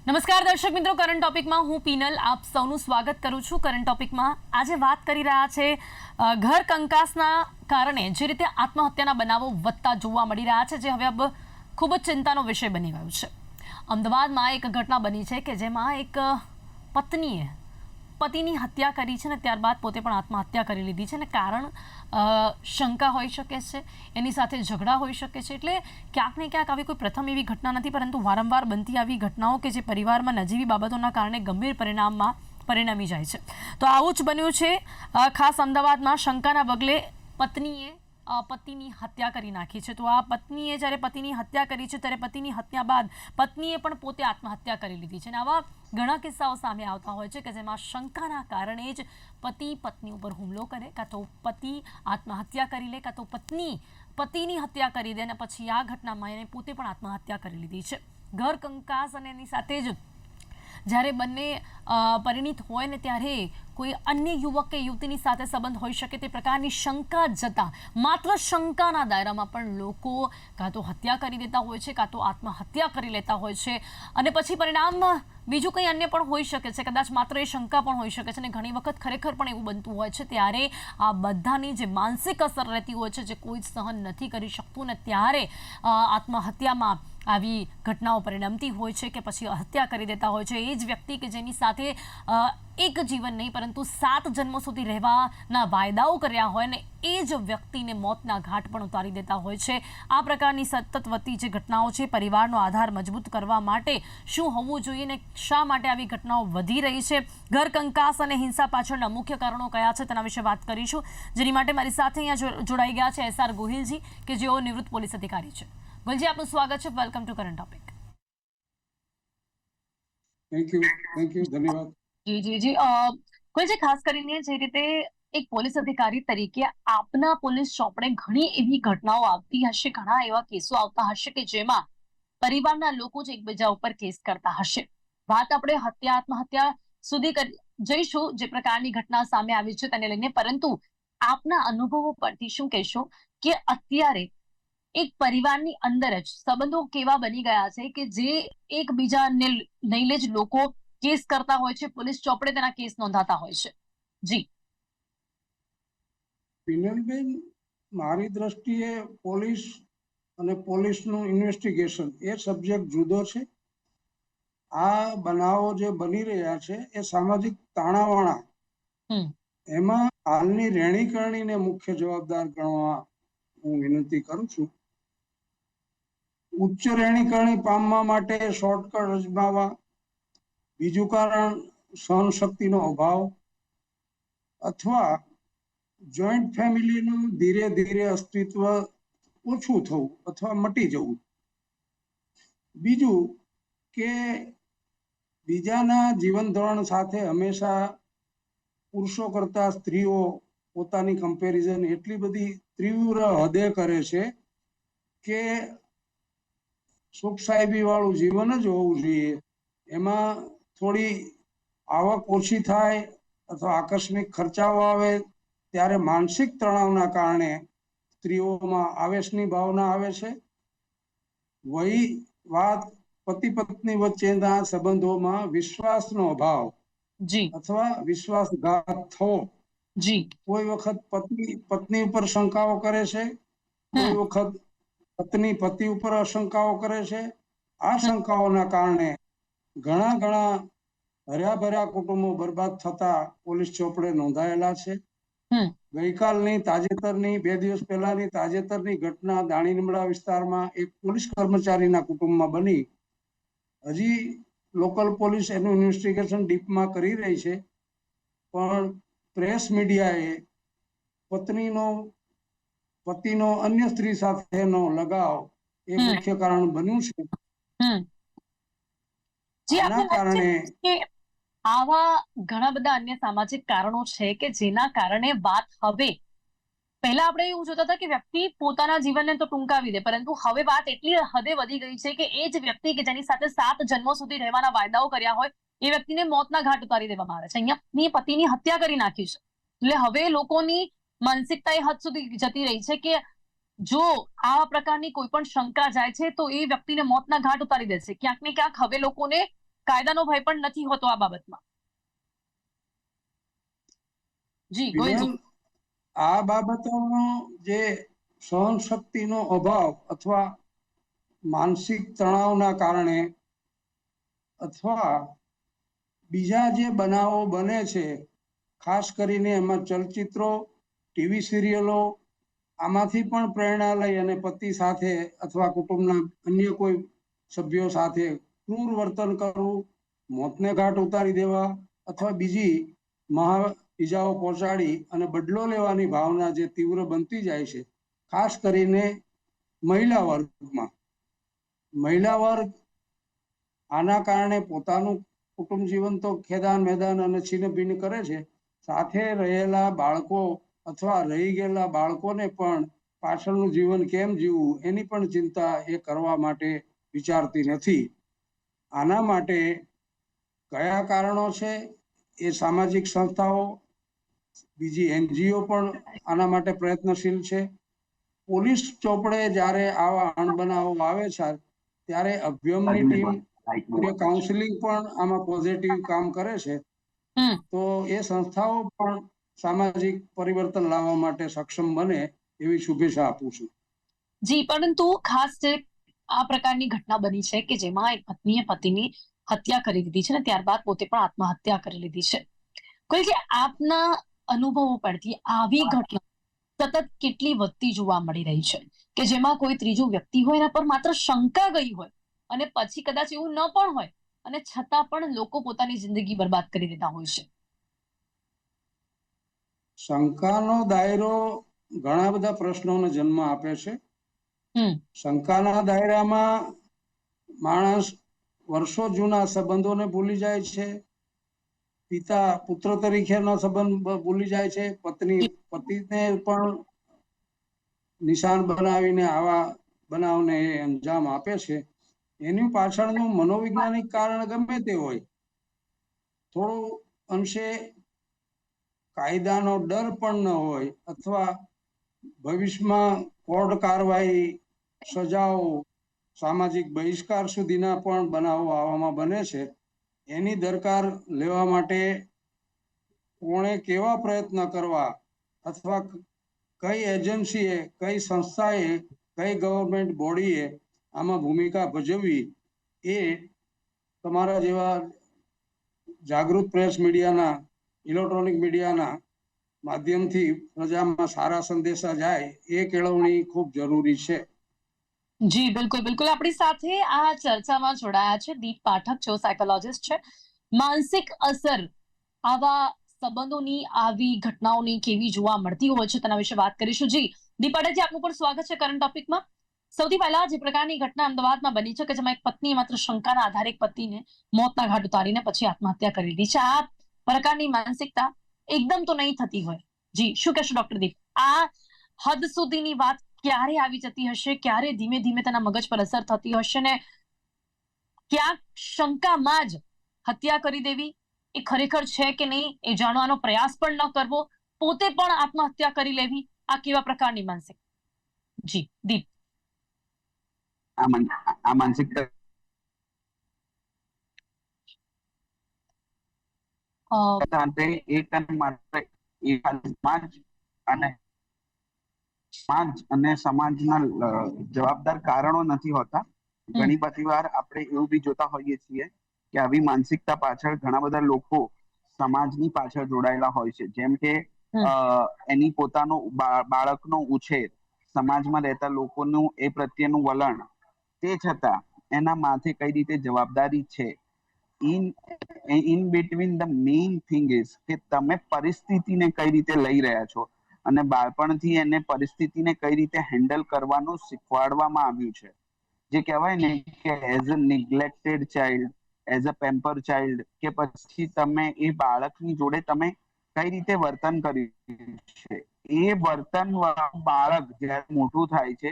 નમસ્કાર દર્શક મિત્રો, કરંટ ટોપિકમાં હું પીનલ આપ સૌનું સ્વાગત કરું છું। કરંટ ટોપિકમાં આજે વાત કરી રહ્યા છે ઘર કંકાસના કારણે જે રીતે આત્મહત્યાના બનાવો વધતા જોવા મળી રહ્યા છે, જે હવે ખૂબ જ ચિંતાનો વિષય બની ગયો છે। અમદાવાદમાં એક ઘટના બની છે કે જેમાં એક પત્નીએ પતિની હત્યા કરી છે ને ત્યારબાદ પોતે પણ આત્મહત્યા કરી લીધી છે, ને કારણ શંકા હોઈ શકે છે, એની સાથે ઝઘડા હોઈ શકે છે। એટલે ક્યાંક ને ક્યાંક આવી કોઈ પ્રથમ એવી ઘટના નથી, પરંતુ વારંવાર બનતી આવી ઘટનાઓ કે જે પરિવારમાં નજીવી બાબતોના કારણે ગંભીર પરિણમી જાય છે। તો આવું જ બન્યું છે ખાસ અમદાવાદમાં। શંકાના પગલે પત્નીએ પતિની હત્યા કરી નાખી છે। તો આ પત્નીએ જ્યારે પતિની હત્યા કરી છે ત્યારે પતિની હત્યા બાદ પત્નીએ પણ પોતે આત્મહત્યા કરી લીધી છે, અને આવા ઘણા કિસ્સાઓ સામે આવતા હોય છે કે જેમાં શંકાના કારણે જ પતિ પત્ની ઉપર હુમલો કરે, કાં તો પતિ આત્મહત્યા કરી લે, કાં તો પત્ની પતિની હત્યા કરી દે, અને પછી આ ઘટનામાં એને પોતે પણ આત્મહત્યા કરી લીધી છે। ઘર કંકાસ અને એની સાથે જ જ્યારે બંને પરિણીત હોય ને ત્યારે કોઈ અન્ય યુવક કે યુવતીની સાથે સંબંધ હોઈ શકે તે પ્રકારની શંકા જતા માત્ર શંકાના દાયરામાં પણ લોકો કાં તો હત્યા કરી દેતા હોય છે, કાં તો આત્મહત્યા કરી લેતા હોય છે, અને પછી પરિણામમાં બીજું કંઈ અન્ય પણ હોઈ શકે છે, કદાચ માત્ર એ શંકા પણ હોઈ શકે છે, અને ઘણી વખત ખરેખર પણ એવું બનતું હોય છે। ત્યારે આ બધાની જે માનસિક અસર રહેતી હોય છે, જે કોઈ સહન નથી કરી શકતું, ને ત્યારે આત્મહત્યામાં આવી ઘટનાઓ પરિણમતી હોય છે કે પછી હત્યા કરી દેતા હોય છે એ જ વ્યક્તિ કે જેની સાથે એક જીવન નહીં પરંતુ 7 જન્મો સુધી રહેવાના વાયદાઓ કર્યા હોય, ને એ જ વ્યક્તિને મોતના ઘાટ પણ ઉતારી દેતા હોય છે। આ પ્રકારની સતત વધતી જે ઘટનાઓ છે, પરિવારનો આધાર મજબૂત કરવા માટે શું હોવું જોઈએ ને શા માટે આવી ઘટનાઓ વધી રહી છે, ઘર કંકાસ અને હિંસા પાછળના મુખ્ય કારણો કયા છે, તેના વિશે વાત કરીશું। જેની માટે મારી સાથે અહીંયા જોડાઈ ગયા છે SR ગોહિલજી કે જેઓ નિવૃત્ત પોલીસ અધિકારી છે। ગોહિલજી, આપનું સ્વાગત છે। Welcome to current topic. Thank you, ધન્યવાદ। જી ગોહિલજી, ખાસ કરીને જે રીતે એક પોલીસ અધિકારી તરીકે આપના પોલીસ ચોપડે ઘણી એવી ઘટનાઓ આવતી હશે, ઘણા એવા કેસો આવતા હશે કે જેમાં પરિવારના લોકો જ એકબીજા ઉપર કેસ કરતા હશે। વાત આપણે આત્મહત્યા સુધી જઈશું જે પ્રકારની ઘટના સામે આવી છે તેને લઈને, પરંતુ આપના અનુભવો પરથી શું કહેશો કે અત્યારે એક પરિવારની અંદર જ સંબંધો કેવા બની ગયા છે કે જે એકબીજાને લઈને જ લોકો કેસ કરતા હોય છે, પોલીસ ચોપડે તેના કેસ નોંધાતા હોય છે? જી પિનલબેન, મારી દ્રષ્ટિએ પોલીસ અને પોલીસનું ઇન્વેસ્ટિગેશન એ સબ્જેક્ટ જુદો છે। આ બનાવો જે બની રહ્યા છે એ સામાજિક તાણાવાણા, એમાં હાલની રહેણીકરણીને મુખ્ય જવાબદાર ગણવા હું વિનંતી કરું છું। ઉચ્ચ રહેણીકરણી પામવા માટે શોર્ટકટ અજમાવવા, બીજું કારણ સહનશક્તિનો અભાવ, અથવા જોઈન્ટ ફેમિલીનું ધીરે ધીરે અસ્તિત્વ ઓછું થવું અથવા મટી જવું, બીજું કે બીજાના જીવન ધોરણ સાથે હંમેશા પુરુષો કરતા સ્ત્રીઓ પોતાની કમ્પેરિઝન એટલી બધી તીવ્ર હદે કરે છે કે સુખ સાહેબી વાળું જીવન જ હોવું જોઈએ, એમાં થોડી આવક ઓછી થાય અથવા આકસ્મિક ખર્ચાઓ આવે ત્યારે માનસિક તણાવના કારણે સ્ત્રીઓમાં આવેશની ભાવના આવે છે। વહી વાત પતિ પત્ની વચ્ચેના સંબંધોમાં વિશ્વાસનો અભાવ અથવા વિશ્વાસઘાત થવો। કોઈ વખત પત્ની ઉપર શંકાઓ કરે છે, કોઈ વખત પત્ની પતિ ઉપર શંકાઓ કરે છે। આ શંકાઓના કારણે ઘણા હર્યા ભર્યા કુટુંબો બરબાદ થતા પોલીસ ચોપડે નોંધાયેલા છે। ગઈકાલની તાજેતરની 2 દિવસ પહેલાની તાજેતરની ઘટના દાણીલીમડા વિસ્તારમાં એક પોલીસ કર્મચારીના કુટુંબમાં બની। હજી લોકલ પોલીસ એનું ઇન્વેસ્ટિગેશન ડીપમાં કરી રહી છે, પણ પ્રેસ મીડિયાએ પતિનો અન્ય સ્ત્રી સાથેનો લગાવ એ મુખ્ય કારણ બન્યું છે। આના કારણે આવા ઘણા બધા અન્ય સામાજિક કારણો છે કે જેના કારણે વાત હવે, પહેલા આપણે એવું જોતા હતા કે વ્યક્તિ પોતાના જીવનને તો ટૂંકાવી દે, પરંતુ હવે વાત એટલી હદે વધી ગઈ છે કે એ જ વ્યક્તિ કે જેની સાથે 7 જન્મો સુધી રહેવાના વાયદાઓ કર્યા હોય એ વ્યક્તિને મોતના ઘાટ ઉતારી દેવામાં આવે છે। અહીંયાની પતિની હત્યા કરી નાખી છે, એટલે હવે લોકોની માનસિકતા એ હદ સુધી જતી રહી છે કે જો આ પ્રકારની કોઈ પણ શંકા જાય છે તો એ વ્યક્તિને મોતના ઘાટ ઉતારી દેશે। ક્યાંક ને ક્યાંક હવે લોકોને કાયદાનો ભય પણ નથી હોતો આ બાબતમાં. જી ગોયલજી. બેન, આ બાબતોનો જે સહન શક્તિનો અભાવ અથવા માનસિક તણાવના કારણે અથવા બીજા જે બનાવો બને છે, ખાસ કરીને એમાં ચલચિત્રો, ટીવી સિરિયલો, આમાંથી પણ પ્રેરણા લઈ અને પતિ સાથે અથવા કુટુંબના અન્ય કોઈ સભ્યો સાથે ક્રૂર વર્તન કરવું, મોતને ઘાટ ઉતારી દેવા અથવા બીજી મહા ઈજાઓ પહોંચાડી અને બદલો લેવાની ભાવના જે તીવ્ર બનતી જાય છે, ખાસ કરીને મહિલા વર્ગમાં. મહિલા વર્ગ આના કારણે પોતાનું કુટુંબ જીવન તો ખેદાન મેદાન અને છીન ભીન કરે છે, સાથે રહેલા બાળકો અથવા રહી ગયેલા બાળકોને પણ પાછળનું જીવન કેમ જીવવું એની પણ ચિંતા એ કરવા માટે વિચારતી નથી. આના માટે કયા કારણો છે એ સામાજિક સંસ્થાઓ, બીજી NGO પણ આના માટે પ્રયત્નશીલ છે. પોલીસ ચોપડે જ્યારે આવા અણબનાવો આવે છે ત્યારે અભ્યમની ટીમ કાઉન્સિલિંગ પણ આમાં પોઝિટિવ કામ કરે છે. તો એ સંસ્થાઓ પણ સામાજિક પરિવર્તન લાવવા માટે સક્ષમ બને એવી શુભેચ્છા આપું છું. જી, પરંતુ ખાસ જે આ પ્રકારની ઘટના બની છે કે જેમાં એક પત્નીએ પતિની હત્યા કરી દીધી છે ને ત્યારબાદ પોતે પણ આત્મહત્યા કરી લીધી છે. કોઈ કે આપના અનુભવો પરથી આવી ઘટના સતત કેટલી વધતી જોવા મળી રહી છે કે જેમાં કોઈ ત્રીજો વ્યક્તિ હોય એના પર માત્ર શંકા ગઈ હોય અને પછી કદાચ એવું ન પણ હોય અને છતાં પણ લોકો પોતાની જિંદગી બરબાદ કરી દેતા હોય છે. શંકાનો દાયરો ઘણા બધા પ્રશ્નોને જન્મ આપે છે. શંકાના દાયરામાં માણસ વર્ષો જૂના સંબંધોને ભૂલી જાય છે, પિતા પુત્ર તરીકેનો સંબંધ ભૂલી જાય છે, પત્ની પતિને પણ નિશાન બનાવીને આવા બનાવને એ અંજામ આપે છે. એની પાછળનું મનોવૈજ્ઞાનિક કારણ ગમે તે હોય, થોડું અંશે કાયદાનો ડર પણ ન હોય અથવા ભવિષ્યમાં કોર્ટ કાર્યવાહી, સજાઓ, સામાજિક બહિષ્કાર સુધીના પણ બનાવો આવામાં બને છે. એની દરકાર લેવા માટે કોણે કેવા પ્રયત્ન કરવા અથવા કઈ એજન્સીએ, કઈ સંસ્થાએ, કઈ ગવર્મેન્ટ બોડીએ આમાં ભૂમિકા ભજવવી એ તમારા જેવા જાગૃત પ્રેસ મીડિયાના, ઇલેક્ટ્રોનિક મીડિયાના માધ્યમથી પ્રજામાં સારા સંદેશા જાય એ કેળવણી ખૂબ જરૂરી છે. જી બિલકુલ બિલકુલ. આપણી સાથે આ ચર્ચામાં જોડાયા છે દીપ પાઠક, જેઓ સાયકોલોજિસ્ટ છે. માનસિક અસર આવા સંબંધોની, આવી ઘટનાઓની કેવી જોવા મળતી હોય છે તેના વિશે વાત કરીશું. જી દીપ પાઠકજી, આપનું પણ સ્વાગત છે કરંટ ટોપિકમાં. સૌથી પહેલા જે પ્રકારની ઘટના અમદાવાદમાં બની છે કે જેમાં એક પત્નીએ માત્ર શંકાના આધારે એક પતિને મોતના ઘાટ ઉતારીને પછી આત્મહત્યા કરી લીધી છે. આ પ્રકારની માનસિકતા એકદમ તો નહીં થતી હોય. જી શું કહેશો ડોક્ટર દીપ? આ હદ સુધીની વાત ક્યારે આવી જતી હશે, ક્યારે ધીમે ધીમે તેના મગજ પર અસર થતી હશે ને ક્યાંક શંકામાં જ હત્યા કરી દેવી એ ખરેખર છે કે નહીં એ જાણવાનો પ્રયાસ પણ ન કરવો, પોતે પણ આત્મહત્યા કરી લેવી, આ કેવા પ્રકારની માનસિક? જી દીપ. આ માનસિકતા અને સમાજના જવાબદાર કારણો નથી હોતા. ઘણી બધી વાર આપણે એવું બી જોતા હોઈએ છીએ કે આવી માનસિકતા પાછળ ઘણા બધા લોકો સમાજની પાછળ જોડાયેલા હોય છે. જેમ કે એની પોતાનો બાળકનો ઉછેર, સમાજમાં રહેતા લોકોનું એ પ્રત્યેનું વલણ, તે છતાં એના માથે કઈ રીતે જવાબદારી છે. In between the main thing is કે તમે પરિસ્થિતિને કઈ રીતે લઈ રહ્યા છો અને બાળપણથી એને પરિસ્થિતિને કઈ રીતે હેન્ડલ કરવાનું શીખવાડવામાં આવ્યું છે. જે કહેવાય ને કે as a neglected child, as a pamper child, કે પછી તમે એ બાળકની જોડે તમે કઈ રીતે વર્તન કર્યું છે, એ વર્તન બાળક જ્યારે મોટું થાય છે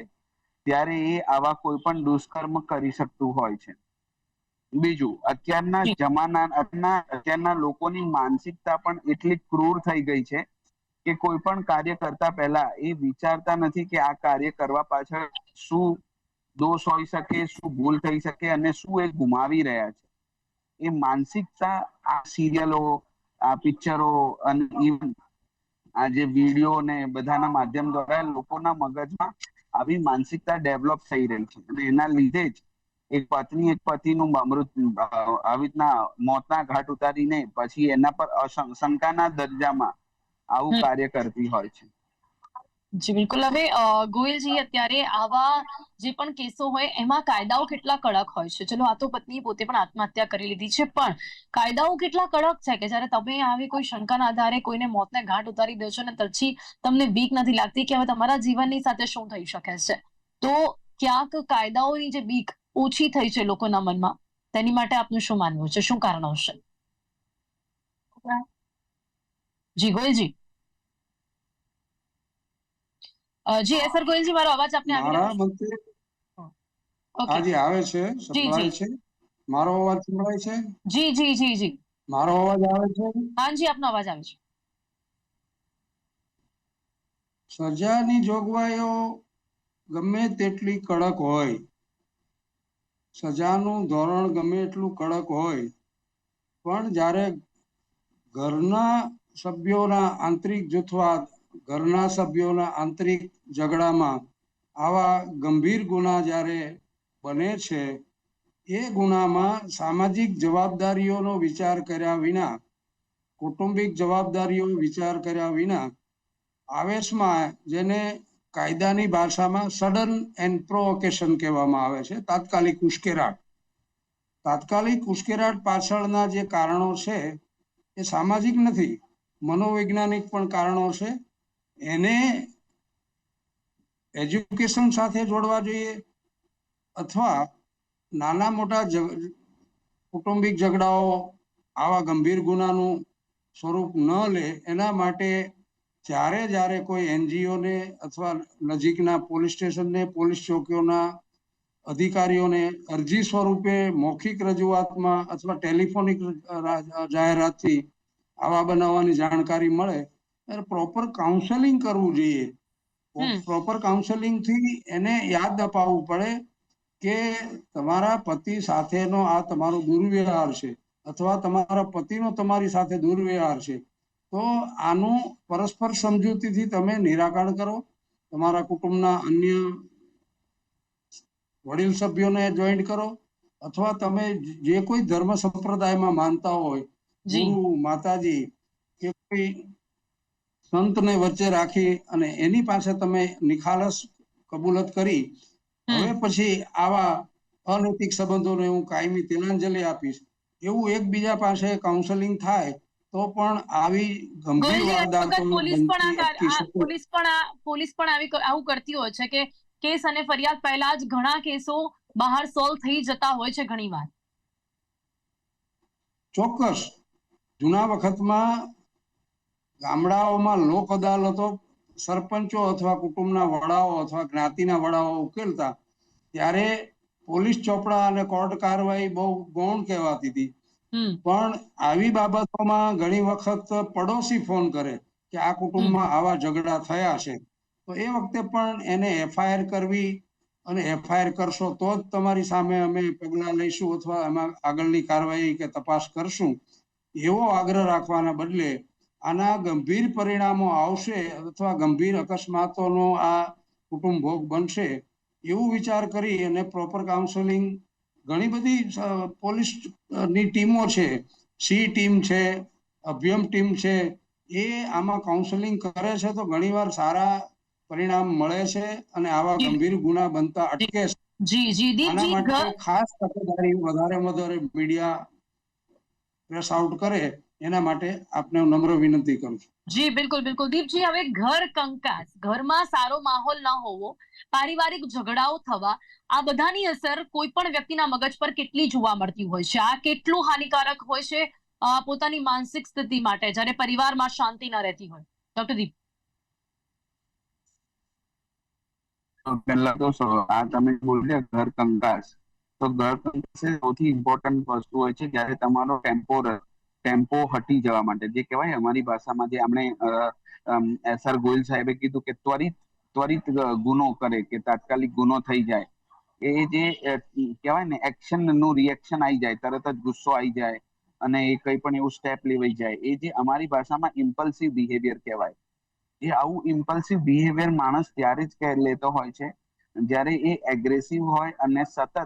ત્યારે એ આવા કોઈ પણ દુષ્કર્મ કરી શકતું હોય છે. બીજું, અત્યારના લોકોની માનસિકતા પણ એટલી ક્રૂર થઈ ગઈ છે કે કોઈ પણ કાર્ય કરતા પહેલા એ વિચારતા નથી કે આ કાર્ય કરવા પાછળ શું દોષ હોઈ શકે, શું ભૂલ થઈ શકે અને શું એ ગુમાવી રહ્યા છે. એ માનસિકતા આ સિરિયલો, આ પિક્ચરો અને ઇવન આ જે વિડીયો ને બધાના માધ્યમ દ્વારા લોકોના મગજમાં આવી માનસિકતા ડેવલપ થઈ રહી છે અને એના લીધે જ એક પત્ની એક પતિનું આવી રીતના મોતના ઘાટ ઉતારીને પછી એના પર શંકાના દરજામાં આવું કાર્ય કરતી હોય છે. જી બિલકુલ. હવે ગોયલજી, અત્યારે આવા જે પણ કેસો હોય એમાં કાયદાઓ કેટલા કડક હોય છે? ચલો, આ તો પત્ની પોતે પણ આત્મહત્યા કરી લીધી છે, પણ કાયદાઓ કેટલા કડક છે કે જયારે તમે આવી કોઈ શંકાના આધારે કોઈને મોતને ઘાટ ઉતારી દો છો ને પછી તમને બીક નથી લાગતી કે હવે તમારા જીવનની સાથે શું થઈ શકે છે? તો ક્યાંક કાયદાઓની જે બીક ઓછી થઈ છે લોકોના મનમાં, તેની માટે આપનું શું માનવું છે? શું કારણ હશે? જી ગોયલજી. જી સર ગોયલજી, મારો અવાજ આપને આવી રહ્યો મારા છે? મતે ઓકે. આજે આવે છે, જી સંભળાય જી છે? મારો અવાજ સંભળાય છે? જી જી જી જી મારો અવાજ આવે છે? હા જી, આપનો અવાજ આવે છે. સજાની જોગવાઈઓ ગમે તેટલી કડક હોય, સજાનું ધોરણ ગમે એટલું કડક હોય, પણ જ્યારે ઘરના સભ્યોના આંતરિક જૂથવાદ, ઘરના સભ્યોના આંતરિક ઝઘડામાં આવા ગંભીર ગુના જ્યારે બને છે, એ ગુનામાં સામાજિક જવાબદારીઓનો વિચાર કર્યા વિના, કૌટુંબિક જવાબદારીઓ વિચાર કર્યા વિના આવેશમાં, જેને કાયદાની ભાષામાં સડન એન્ડ પ્રોવોકેશન કહેવામાં આવે છે, તાત્કાલિક ઉશ્કેરાટ પાછળના જે કારણો છે એ સામાજિક નથી, મનોવૈજ્ઞાનિક પણ કારણો છે. એને એજ્યુકેશન સાથે જોડવા જોઈએ, અથવા નાના મોટા કૌટુંબિક ઝઘડાઓ આવા ગંભીર ગુનાનું સ્વરૂપ ન લે એના માટે જ્યારે કોઈ એનજીઓને અથવા નજીકના પોલીસ સ્ટેશનને, પોલીસ ચોકીઓના અધિકારીઓને અરજી સ્વરૂપે મૌખિક રજૂઆતમાં અથવા ટેલિફોનિક જાહેરાતથી આવા બનાવવાની જાણકારી મળે ત્યારે પ્રોપર કાઉન્સેલિંગ કરવું જોઈએ. પ્રોપર કાઉન્સેલિંગથી એને યાદ અપાવવું પડે કે તમારા પતિ સાથેનો આ તમારો દુર્વ્યવહાર છે, અથવા તમારા પતિનો તમારી સાથે દુર્વ્યવહાર છે, તો આનું પરસ્પર સમજૂતીથી તમે નિરાકરણ કરો. તમારા કુટુંબના અન્ય વડીલ સભ્યોને જોઈન્ટ કરો, અથવા તમે જે કોઈ ધર્મ સંપ્રદાયમાં માનતા હોય, ગુરુ, માતાજી કે કોઈ સંતને વચ્ચે રાખી અને એની પાસે તમે નિખાલસ કબૂલત કરી હવે પછી આવા અનૈતિક સંબંધોને હું કાયમી તિલાંજલિ આપીશ, એવું એકબીજા પાસે કાઉન્સેલિંગ થાય તો પણ આવી ગંભીર વારદાતો બનતી અટકી શકે. પોલીસ પણ આવું કરતી હોય છે કે કેસ અને ફરિયાદ પહેલા જ ઘણા કેસો બહાર સોલ્વ થઈ જતા હોય છે ઘણીવાર. ચોક્કસ. જૂના વખતમાં ગામડાઓમાં લોક અદાલતો સરપંચો અથવા કુટુંબના વડાઓ અથવા જ્ઞાતિના વડાઓ ઉકેલતા, ત્યારે પોલીસ ચોપડા અને કોર્ટ કાર્યવાહી બહુ ગૌણ કહેવાતી હતી. પણ આવી બાબતોમાં ઘણી વખત પડોશી ફોન કરે કે આ કુટુંબમાં આવા ઝઘડા થયા છે, તો એ વખતે પણ એને એફઆઈઆર કરવી, અને એફઆઈઆર કરશો તો જ તમારી સામે અમે પગલાં લઈશું અથવા એમાં આગળની કાર્યવાહી કે તપાસ કરશું, એવો આગ્રહ રાખવાના બદલે આના ગંભીર પરિણામો આવશે અથવા ગંભીર અકસ્માતોનો આ કુટુંબ ભોગ બનશે એવું વિચાર કરી અને પ્રોપર કાઉન્સેલિંગ, ઘણી બધી પોલીસની ટીમો છે, સી ટીમ છે, અભ્યમ ટીમ છે, એ આમાં કાઉન્સેલિંગ કરે છે તો ઘણીવાર સારા પરિણામ મળે છે અને આવા ગંભીર ગુના બનતા અટકે છે. આના માટે ખાસ તકેદારી વધારે મીડિયા પ્રેસ આઉટ કરે, એના માટે આપને હું નમ્ર વિનંતી કરું છું. જી બિલકુલ બિલકુલ. દીપજી, હવે ઘર કંકાસ, ઘરમાં સારો માહોલ ન હોવો, પારિવારિક ઝઘડાઓ થવા, આ બધાની અસર કોઈ પણ વ્યક્તિના મગજ પર કેટલી જોવા મળતી હોય છે? આ કેટલું હાનિકારક હોય છે પોતાની માનસિક સ્થિતિ માટે જ્યારે પરિવારમાં શાંતિ ન રહેતી હોય? ડોક્ટર દીપ. પહેલા તો આ તમે બોલ્યા ઘર કંકાસ, તો ઘર કંકાસ સૌથી ઇમ્પોર્ટન્ટ વસ્તુ હોય છે જ્યારે તમારો ટેમ્પો હટી જવા માટે, જે કહેવાય અમારી ભાષામાં, જે આપણે એસઆર ગોયલ સાહેબે કીધું કે ત્વરિત ગુનો કરે, કે તાત્કાલિક ગુનો થઈ જાય, એ જે કહેવાય ને એક્શન નું રિએક્શન આવી જાય, તરત જ ગુસ્સો આવી જાય અને એ કંઈ પણ એવું સ્ટેપ લેવાઈ જાય, એ જે અમારી ભાષામાં ઇમ્પલ્સિવ બિહેવિયર કહેવાય. એ આવું ઇમ્પલ્સિવ બિહેવિયર માણસ ત્યારે જ લેતો હોય છે જ્યારે એ એગ્રેસિવ હોય અને સતત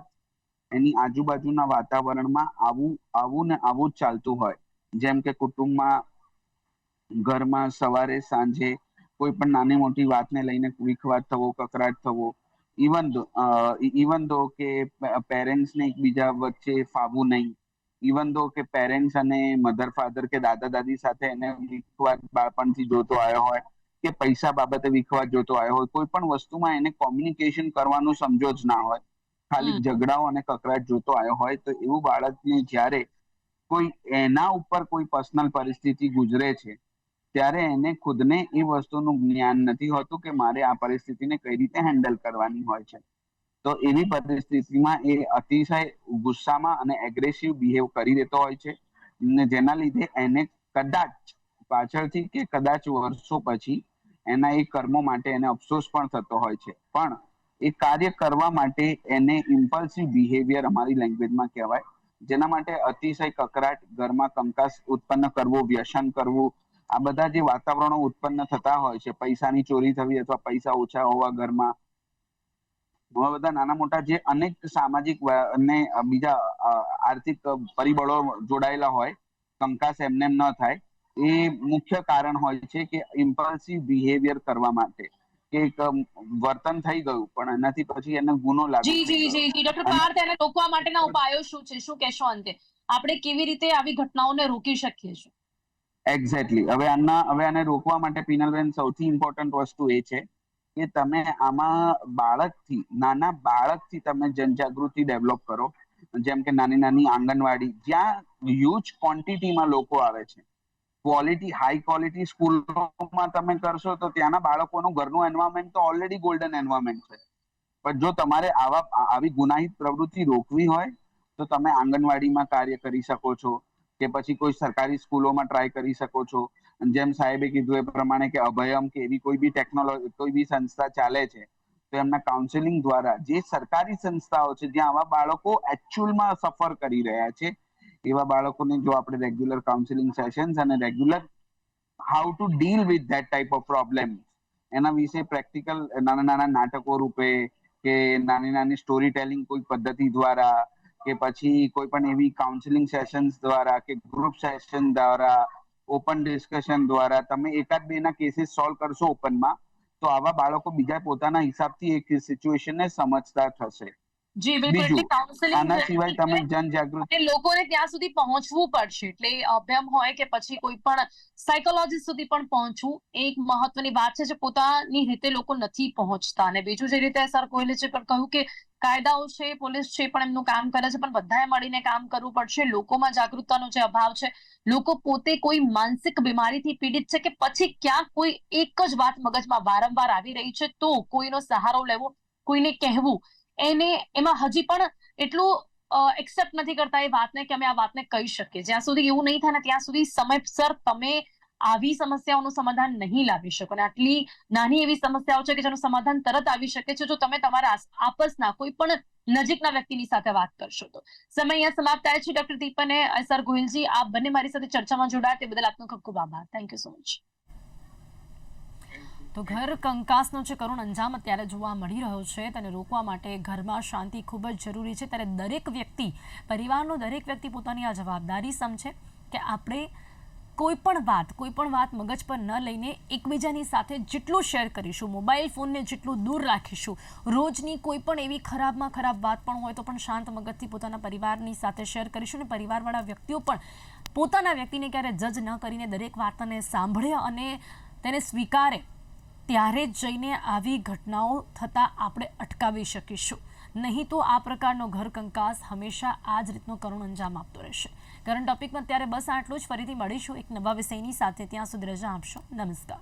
એની આજુબાજુના વાતાવરણમાં આવું ને આવું જ ચાલતું હોય. જેમ કે કુટુંબમાં, ઘરમાં સવારે સાંજે કોઈ પણ નાની મોટી વાતને લઈને વિખવાદ થવો, કકરાટ થવો, ઇવન દો કે પેરેન્ટ્સને એકબીજા વચ્ચે ફાવવું નહીં, ઇવન દો કે પેરેન્ટ્સ અને મધર ફાધર કે દાદા દાદી સાથે એને વિખવાદ બાળપણથી જોતો આવ્યો હોય કે પૈસા બાબતે વિખવાદ જોતો આવ્યો હોય, કોઈ પણ વસ્તુમાં એને કોમ્યુનિકેશન કરવાનું સમજો જ ના હોય, ખાલી ઝઘડાઓ અને કકરાટ જોતો આવ્યો હોય, તો એવું બાળકને જ્યારે કોઈ એના ઉપર કોઈ પર્સનલ પરિસ્થિતિ ગુજરે છે ત્યારે એને ખુદને એ વસ્તુનું જ્ઞાન નથી હોતું કે મારે આ પરિસ્થિતિને કઈ રીતે હેન્ડલ કરવાની હોય છે. તો એવી પરિસ્થિતિમાં એ અતિશય ગુસ્સામાં અને એગ્રેસિવ બિહેવ કરી દેતો હોય છે ને જેના લીધે એને કદાચ પાછળથી કે કદાચ વર્ષો પછી એના એ કર્મો માટે એને અફસોસ પણ થતો હોય છે. પણ એ કાર્ય કરવા માટે એને ઇમ્પલ્સિવ બિહેવિયર અમારી લેંગ્વેજમાં કહેવાય, જેના માટે અતિશય કકરાટ, ઘરમાં કંકાસ ઉત્પન્ન કરવો, વ્યસન કરવું, આ બધા જે વાતાવરણો ઉત્પન્ન થતા હોય છે, પૈસાની ચોરી થવી અથવા પૈસા ઓછા હોવા ઘરમાં, આવા બધા નાના મોટા જે અનેક સામાજિક અને બીજા આર્થિક પરિબળો જોડાયેલા હોય, કંકાસ એમને ન થાય, એ મુખ્ય કારણ હોય છે કે ઇમ્પલ્સિવ બિહેવિયર કરવા માટે કે એક વર્તન થઈ ગયું પણ એનાથી પછી એને ગુનો લાગુ જી થઈ જી ગયો. જી જી ડોક્ટર પાર્થ, એને રોકવા માટેના ઉપાયો શું છે, શું કહેશો અંતે? આપણે કેવી રીતે આવી ઘટનાઓને રોકી શકીએ છીએ? એક્ઝેક્ટલી. હવે આને રોકવા માટે પિનલબેન સૌથી ઇમ્પોર્ટન્ટ વસ્તુ એ છે કે તમે આમાં નાના બાળકથી તમે જનજાગૃતિ ડેવલપ કરો. જેમ કે નાની નાની આંગણવાડી, જ્યાં હ્યુજ ક્વોન્ટિટીમાં લોકો આવે છે, હાઈ ક્વોલિટી સ્કૂલોમાં તમે કરશો તો ત્યાંના બાળકોનું ઘરનું એન્વાયરમેન્ટ તો ઓલરેડી ગોલ્ડન એન્વાયરમેન્ટ છે. પણ જો તમારે આવી ગુનાહિત પ્રવૃત્તિ રોકવી હોય તો તમે આંગણવાડીમાં કાર્ય કરી શકો છો કે પછી કોઈ સરકારી સ્કૂલોમાં ટ્રાય કરી શકો છો. જેમ સાહેબે કીધું એ પ્રમાણે કે અભયમ કે એવી કોઈ બી ટેકનોલોજી, કોઈ બી સંસ્થા ચાલે છે તો એમના કાઉન્સેલિંગ દ્વારા, જે સરકારી સંસ્થાઓ છે જ્યાં આવા બાળકો એકચ્યુઅલમાં સફર કરી રહ્યા છે, એવા બાળકોને જો આપણે રેગ્યુલર કાઉન્સેલિંગ સેશન્સ અને regular how to deal with that type of problem, એના વિશે પ્રેક્ટિકલ નાના નાના નાટકો રૂપે કે નાની નાની સ્ટોરી ટેલિંગ કોઈ પદ્ધતિ દ્વારા કે પછી કોઈ પણ એવી કાઉન્સેલિંગ સેશન્સ દ્વારા કે ગ્રુપ સેશન દ્વારા, ઓપન ડિસ્કશન દ્વારા તમે એકાદ બે ના કેસીસ સોલ્વ કરશો ઓપનમાં, તો આવા બાળકો બીજા પોતાના હિસાબથી એક સિચ્યુએશનને સમજતા થશે. જી બિલકુલ. એટલે બીજું, કાઉન્સેલિંગ આના સિવાય તમે જનજાગૃતિ, અને લોકોને ત્યાં સુધી પહોંચવું પડશે, એટલે અભ્યમ હોય કે પછી કોઈ પણ સાયકોલોજીસ્ટ સુધી પણ પહોંચવું એ એક મહત્વની વાત છે, જે પોતાની રીતે લોકો નથી પહોંચતા. અને બીજું જે રીતે સર કોહલી છે પણ કહ્યું કે કાયદાઓ છે, પોલીસ છે પણ એમનું કામ કરે છે, પણ બધાએ મળીને કામ કરવું પડશે. લોકોમાં જાગૃતતાનો જે અભાવ છે, લોકો પોતે કોઈ માનસિક બીમારીથી પીડિત છે કે પછી ક્યાંક કોઈ એક જ વાત મગજમાં વારંવાર આવી રહી છે, તો કોઈનો સહારો લેવો, કોઈને કહેવું, એમાં હજી પણ એટલું એક્સેપ્ટ નથી કરતા એ વાતને કે અમે આ વાતને કહી શકીએ. જ્યાં સુધી એવું નહીં થાય ને ત્યાં સુધી સમયસર તમે આવી સમસ્યાઓનું સમાધાન નહીં લાવી શકો. અને આટલી નાની એવી સમસ્યાઓ છે કે જેનું સમાધાન તરત આવી શકે છે જો તમે તમારા આપસના કોઈ પણ નજીકના વ્યક્તિની સાથે વાત કરશો તો. સમય અહીંયા સમાપ્ત થાય છે. ડોક્ટર દીપ અને સર ગોહિલજી, આપ બંને મારી સાથે ચર્ચામાં જોડાયા તે બદલ આપનો ખૂબ ખૂબ આભાર. Thank you so much. તો ઘર કંકાસનો જે કરુણ અંજામ અત્યારે જોવા મળી રહ્યો છે તેને રોકવા માટે ઘરમાં શાંતિ ખૂબ જ જરૂરી છે. ત્યારે દરેક વ્યક્તિ, પરિવારનો દરેક વ્યક્તિ પોતાની આ જવાબદારી સમજે કે આપણે કોઈ પણ વાત મગજ પર ન લઈને એકબીજાની સાથે જેટલું શેર કરીશું, મોબાઈલ ફોનને જેટલું દૂર રાખીશું, રોજની કોઈ પણ એવી ખરાબમાં ખરાબ વાત પણ હોય તો પણ શાંત મગજથી પોતાના પરિવારની સાથે શેર કરીશું. અને પરિવારવાળા વ્યક્તિઓ પણ પોતાના વ્યક્તિને ક્યારે જજ ન કરીને દરેક વાતને સાંભળે અને તેને સ્વીકારે, ત્યારે જ જઈને આવી ઘટનાઓ થતાં આપણે અટકાવી શકીશું. નહીં તો આ પ્રકારનો ઘર કંકાસ હંમેશા આ જ રીતનો કરુણ અંજામ આપતો રહેશે. કરંટ ટોપિકમાં ત્યારે બસ આટલું જ. ફરીથી મળીશું એક નવા વિષયની સાથે. ત્યાં સુધી રજા આપશો. નમસ્કાર.